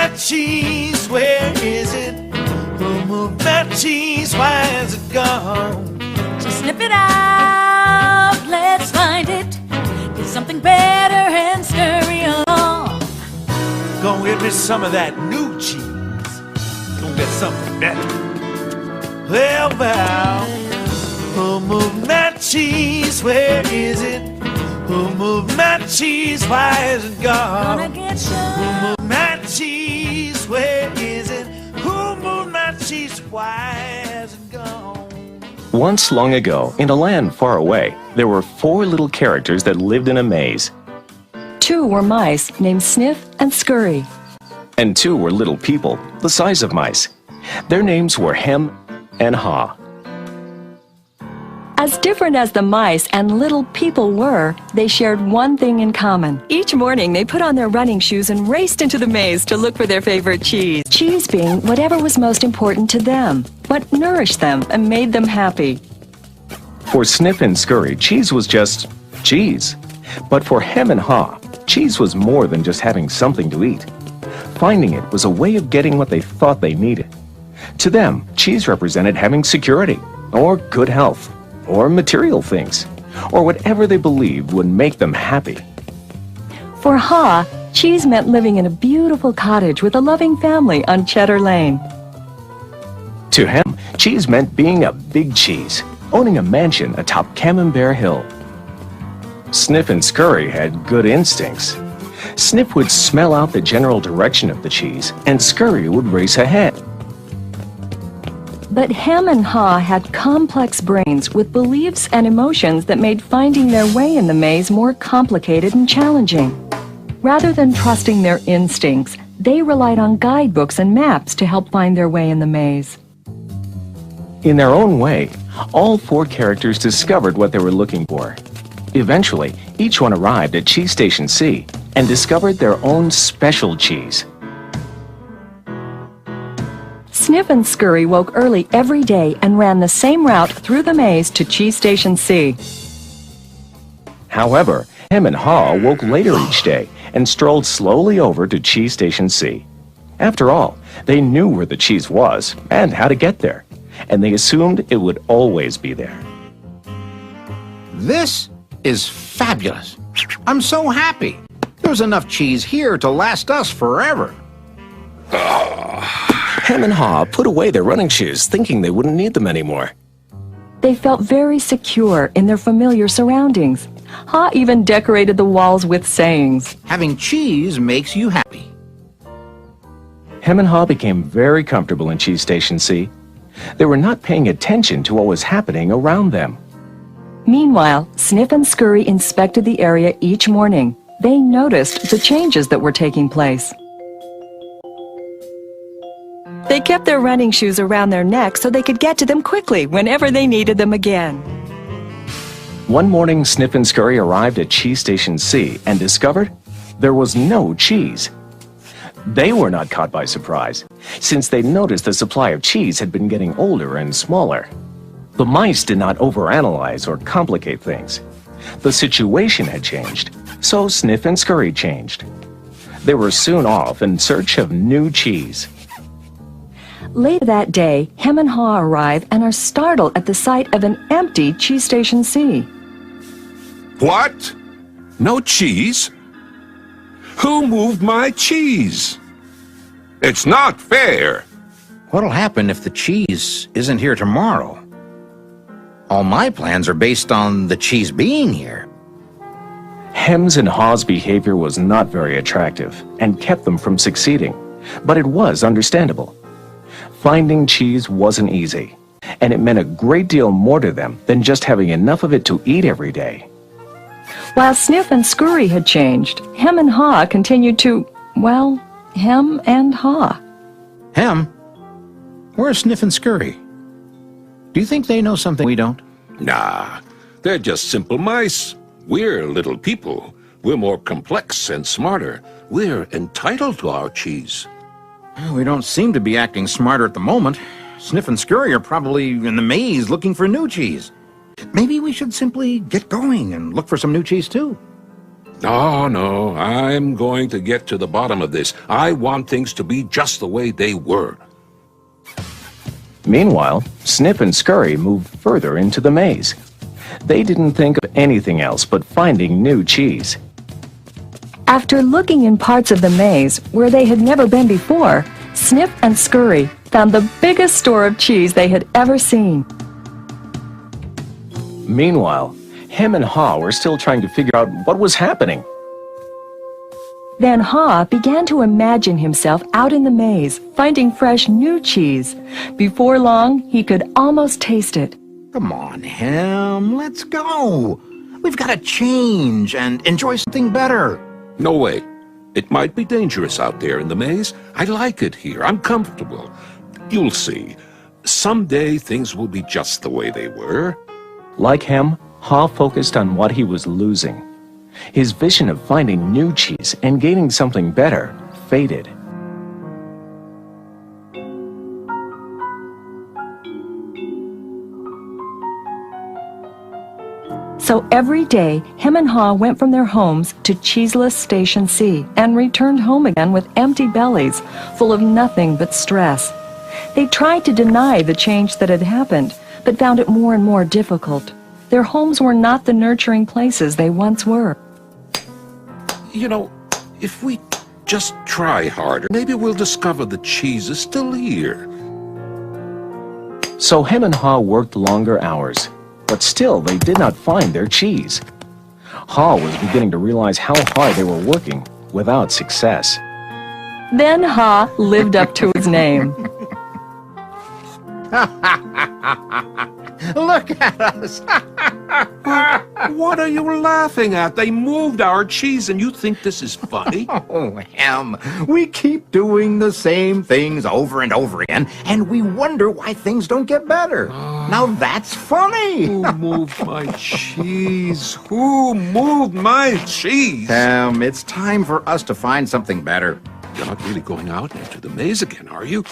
my cheese? Where is it? Who moved my cheese? Why is it gone? So sniff it out, let's find it. Get something better and scurry along. Go get me some of that new cheese. Go get something better. Well, who moved my cheese? Where is it? Who moved my cheese? Why is it gone? Gonna get Who some. moved my cheese? Where is it? Who moved my cheese? Why is it gone? Once long ago, in a land far away, there were 4 little characters that lived in a maze. 2 were mice named Sniff and Scurry. And 2 were little people, the size of mice. Their names were Hem and Haw. As different as the mice and little people were, they shared one thing in common. Each morning, they put on their running shoes and raced into the maze to look for their favorite cheese. Cheese being whatever was most important to them, what nourished them and made them happy. For Sniff and Scurry, cheese was just cheese. But for Hem and Haw, cheese was more than just having something to eat. Finding it was a way of getting what they thought they needed. To them, cheese represented having security, or good health, or material things, or whatever they believed would make them happy. For Haw, cheese meant living in a beautiful cottage with a loving family on Cheddar Lane. To Hem, cheese meant being a big cheese, owning a mansion atop Camembert Hill. Sniff and Scurry had good instincts. Sniff would smell out the general direction of the cheese, and Scurry would race ahead. But Hem and Haw had complex brains with beliefs and emotions that made finding their way in the maze more complicated and challenging. Rather than trusting their instincts, they relied on guidebooks and maps to help find their way in the maze. In their own way, all 4 characters discovered what they were looking for. Eventually, each one arrived at Cheese Station C and discovered their own special cheese. Sniff and Scurry woke early every day and ran the same route through the maze to Cheese Station C. However, Hem and Haw woke later each day and strolled slowly over to Cheese Station C. After all, they knew where the cheese was and how to get there, and they assumed it would always be there. This is fabulous. I'm so happy. There's enough cheese here to last us forever. Hem and Haw put away their running shoes, thinking they wouldn't need them anymore. They felt very secure in their familiar surroundings. Haw even decorated the walls with sayings. Having cheese makes you happy. Hem and Haw became very comfortable in Cheese Station C. They were not paying attention to what was happening around them. Meanwhile, Sniff and Scurry inspected the area each morning. They noticed the changes that were taking place. They kept their running shoes around their necks so they could get to them quickly whenever they needed them again. One morning, Sniff and Scurry arrived at Cheese Station C and discovered there was no cheese. They were not caught by surprise, since they noticed the supply of cheese had been getting older and smaller. The mice did not overanalyze or complicate things. The situation had changed, so Sniff and Scurry changed. They were soon off in search of new cheese. Later that day, Hem and Haw arrive and are startled at the sight of an empty Cheese Station C. What? No cheese? Who moved my cheese? It's not fair. What'll happen if the cheese isn't here tomorrow? All my plans are based on the cheese being here. Hem's and Haw's behavior was not very attractive and kept them from succeeding, but it was understandable. Finding cheese wasn't easy, and it meant a great deal more to them than just having enough of it to eat every day. While Sniff and Scurry had changed, Hem and Haw continued to, well, hem and haw. Hem? Where's Sniff and Scurry? Do you think they know something we don't? Nah, they're just simple mice. We're little people. We're more complex and smarter. We're entitled to our cheese. We don't seem to be acting smarter at the moment. Sniff and Scurry are probably in the maze looking for new cheese. Maybe we should simply get going and look for some new cheese too. Oh, no, I'm going to get to the bottom of this. I want things to be just the way they were. Meanwhile, Snip and Scurry moved further into the maze. They didn't think of anything else but finding new cheese. After looking in parts of the maze where they had never been before, Snip and Scurry found the biggest store of cheese they had ever seen. Meanwhile, Hem and Haw were still trying to figure out what was happening. Then Haw began to imagine himself out in the maze, finding fresh new cheese. Before long, he could almost taste it. Come on, Hem, let's go. We've got to change and enjoy something better. No way. It might be dangerous out there in the maze. I like it here. I'm comfortable. You'll see. Someday things will be just the way they were. Like Hem, Haw focused on what he was losing. His vision of finding new cheese and gaining something better faded. So every day, Hem and Haw went from their homes to cheeseless Station C and returned home again with empty bellies, full of nothing but stress. They tried to deny the change that had happened, but found it more and more difficult. Their homes were not the nurturing places they once were. You know, if we just try harder, maybe we'll discover the cheese is still here. So Hem and Haw worked longer hours, but still they did not find their cheese. Haw was beginning to realize how hard they were working without success. Then Haw lived up to his name. Look at us. What are you laughing at? They moved our cheese and you think this is funny? Oh, Hem, we keep doing the same things over and over again, and we wonder why things don't get better. Now that's funny. Who moved my cheese? Who moved my cheese? Hem, it's time for us to find something better. You're not really going out into the maze again, are you?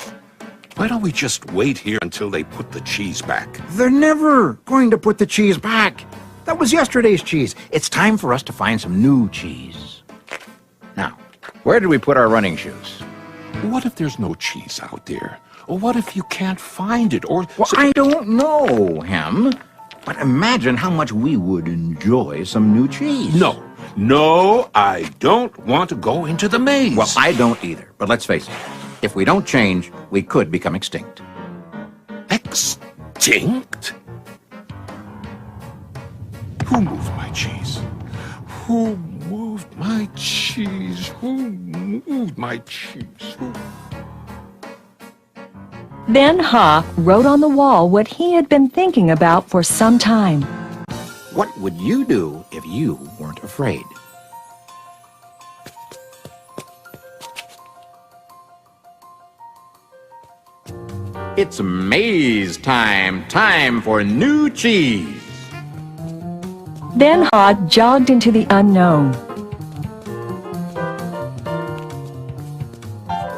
Why don't we just wait here until they put the cheese back? They're never going to put the cheese back. That was yesterday's cheese. It's time for us to find some new cheese. Now, where did we put our running shoes? What if there's no cheese out there? Or what if you can't find it? Or Well, I don't know, Hem. But imagine how much we would enjoy some new cheese. No, I don't want to go into the maze. Well, I don't either. But let's face it. If we don't change, we could become extinct. Extinct? Who moved my cheese? Who moved my cheese? Who moved my cheese? Who? Then Haw wrote on the wall what he had been thinking about for some time. What would you do if you weren't afraid? It's maze time. Time for new cheese. Then Haw jogged into the unknown.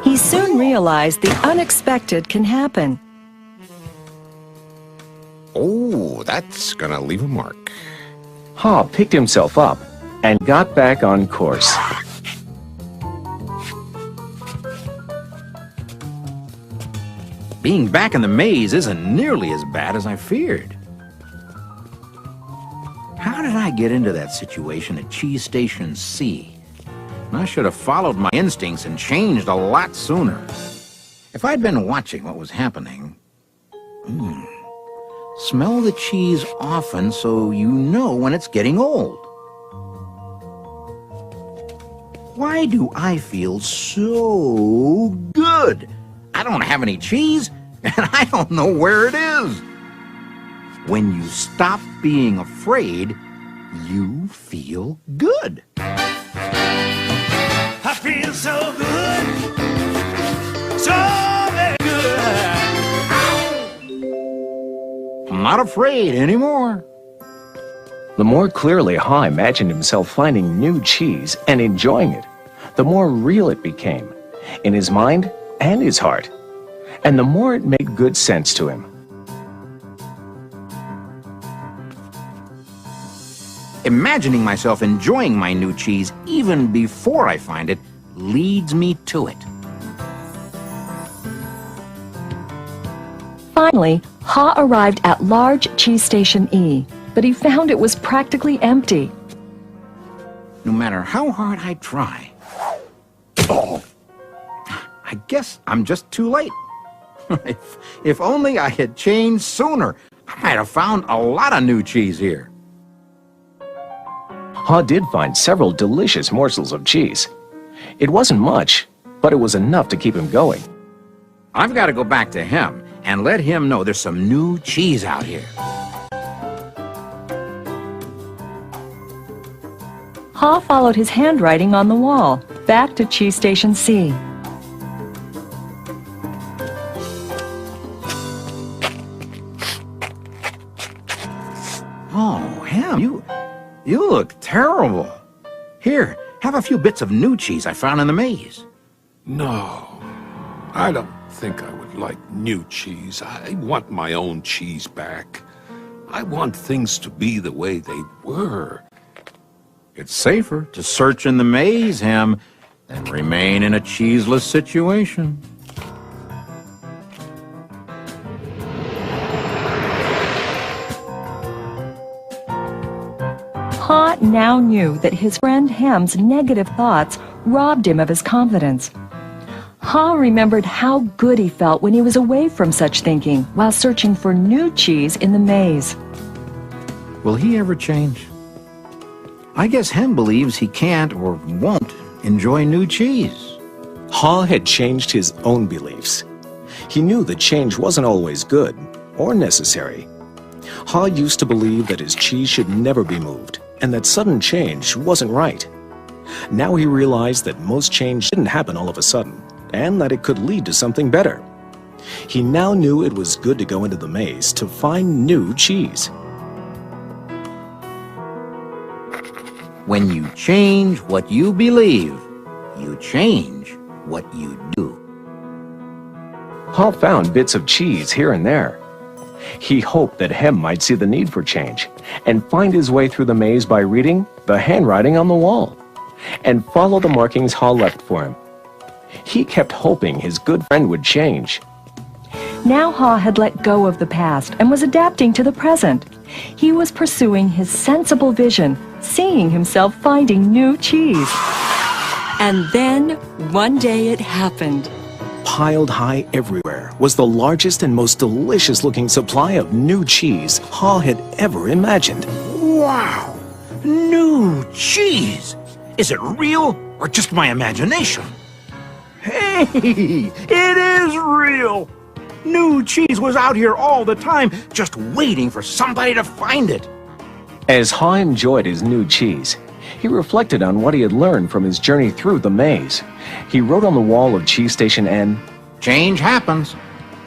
He soon realized the unexpected can happen. Oh, that's gonna leave a mark. Haw picked himself up and got back on course. Being back in the maze isn't nearly as bad as I feared. How did I get into that situation at Cheese Station C? I should have followed my instincts and changed a lot sooner. If I'd been watching what was happening... Smell the cheese often so you know when it's getting old. Why do I feel so good? I don't have any cheese, and I don't know where it is. When you stop being afraid, you feel good. I feel so good, so very good. I'm not afraid anymore. The more clearly Haw imagined himself finding new cheese and enjoying it, the more real it became, in his mind and his heart, and the more it made good sense to him. Imagining myself enjoying my new cheese even before I find it leads me to it. Finally, Ha arrived at large cheese station E, but he found it was practically empty. No matter how hard I try. Oh, I guess I'm just too late. if only I had changed sooner, I might have found a lot of new cheese here. Ha did find several delicious morsels of cheese. It wasn't much, but it was enough to keep him going. I've got to go back to him and let him know there's some new cheese out here. Ha followed his handwriting on the wall, back to cheese station C. Oh, Ham, you look terrible. Here, have a few bits of new cheese I found in the maze. No, I don't think I would like new cheese. I want my own cheese back. I want things to be the way they were. It's safer to search in the maze, Ham, than remain in a cheeseless situation. Ha now knew that his friend Ham's negative thoughts robbed him of his confidence. Ha remembered how good he felt when he was away from such thinking while searching for new cheese in the maze. Will he ever change? I guess Ham believes he can't or won't enjoy new cheese. Ha had changed his own beliefs. He knew that change wasn't always good or necessary. Ha used to believe that his cheese should never be moved, and that sudden change wasn't right. Now he realized that most change didn't happen all of a sudden, and that it could lead to something better. He now knew it was good to go into the maze to find new cheese. When you change what you believe, you change what you do. Ha found bits of cheese here and there. He hoped that Hem might see the need for change and find his way through the maze by reading the handwriting on the wall and follow the markings Ha left for him. He kept hoping his good friend would change. Now Ha had let go of the past and was adapting to the present. He was pursuing his sensible vision, seeing himself finding new cheese. And then, one day it happened. Piled high everywhere was the largest and most delicious-looking supply of new cheese Ha had ever imagined. Wow! New cheese! Is it real or just my imagination? Hey! It is real! New cheese was out here all the time, just waiting for somebody to find it. As Ha enjoyed his new cheese, he reflected on what he had learned from his journey through the maze. He wrote on the wall of Cheese Station N, Change happens.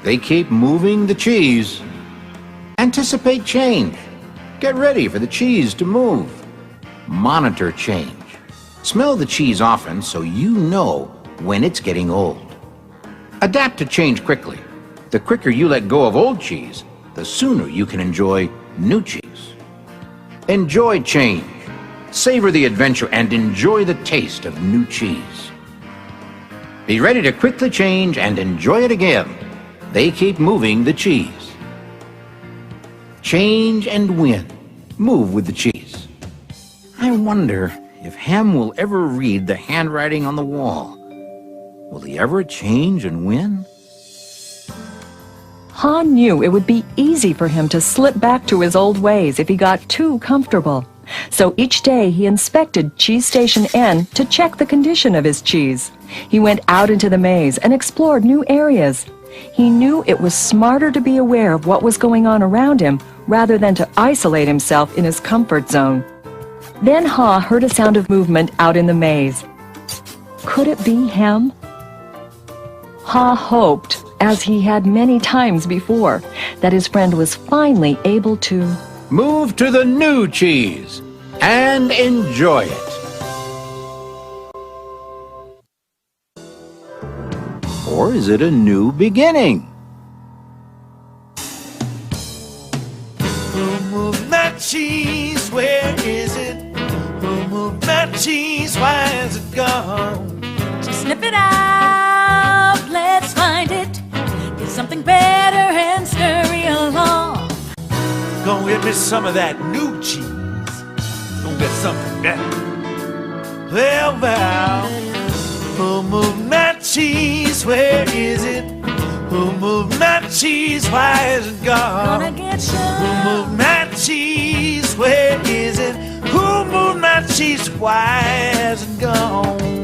They keep moving the cheese. Anticipate change. Get ready for the cheese to move. Monitor change. Smell the cheese often so you know when it's getting old. Adapt to change quickly. The quicker you let go of old cheese, the sooner you can enjoy new cheese. Enjoy change. Savor the adventure and enjoy the taste of new cheese. Be ready to quickly change and enjoy it again. They keep moving the cheese. Change and win. Move with the cheese. I wonder if Ham will ever read the handwriting on the wall. Will he ever change and win? Ha knew it would be easy for him to slip back to his old ways if he got too comfortable. So each day he inspected Cheese Station N to check the condition of his cheese. He went out into the maze and explored new areas. He knew it was smarter to be aware of what was going on around him rather than to isolate himself in his comfort zone. Then Ha heard a sound of movement out in the maze. Could it be Hem? Ha hoped, as he had many times before, that his friend was finally able to move to the new cheese and enjoy it. Or is it a new beginning? Move that cheese, where is it? cheese, why is it gone? Just sniff it out, let's find it. Get something better and scurry along. Gonna get me some of that new cheese. Gonna get something better. Well, who moved my cheese? Where is it? Who moved my cheese? Why is it gone? Gonna get some. Who moved my cheese? Where is it? Who moved my cheese? Why has it gone?